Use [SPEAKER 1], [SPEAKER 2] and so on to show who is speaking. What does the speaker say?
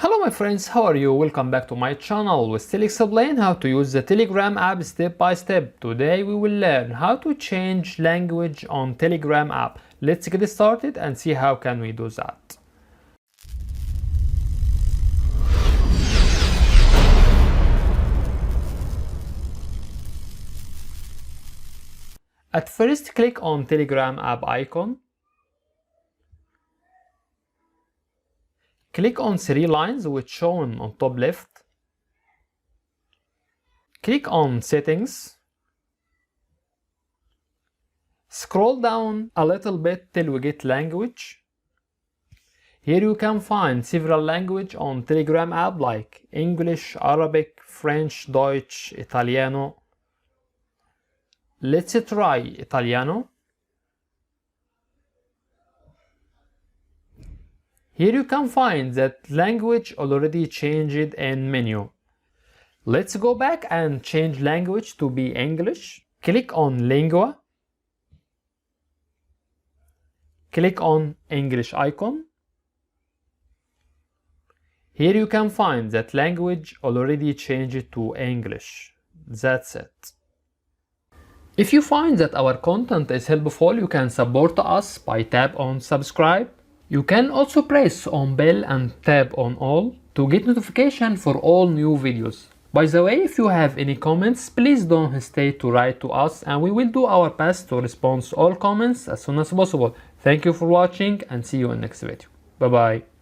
[SPEAKER 1] Hello my friends, how are you? Welcome back to my channel. We still explain how to use the Telegram app step by step. Today we will learn how to change language on Telegram app. Let's get started and see how can we do that. At first, click on Telegram app icon. Click on three lines which shown on top left. Click on Settings. Scroll down a little bit till we get Language. Here you can find several languages on Telegram app like English, Arabic, French, Deutsch, Italiano. Let's try Italiano. Here you can find that language already changed in menu. Let's go back and change language to be English. Click on Lingua. Click on English icon. Here you can find that language already changed to English. That's it. If you find that our content is helpful, you can support us by tap on subscribe. You can also press on bell and tap on all to get notification for all new videos. By the way, if you have any comments, please don't hesitate to write to us and we will do our best to respond to all comments as soon as possible. Thank you for watching and see you in next video. Bye bye.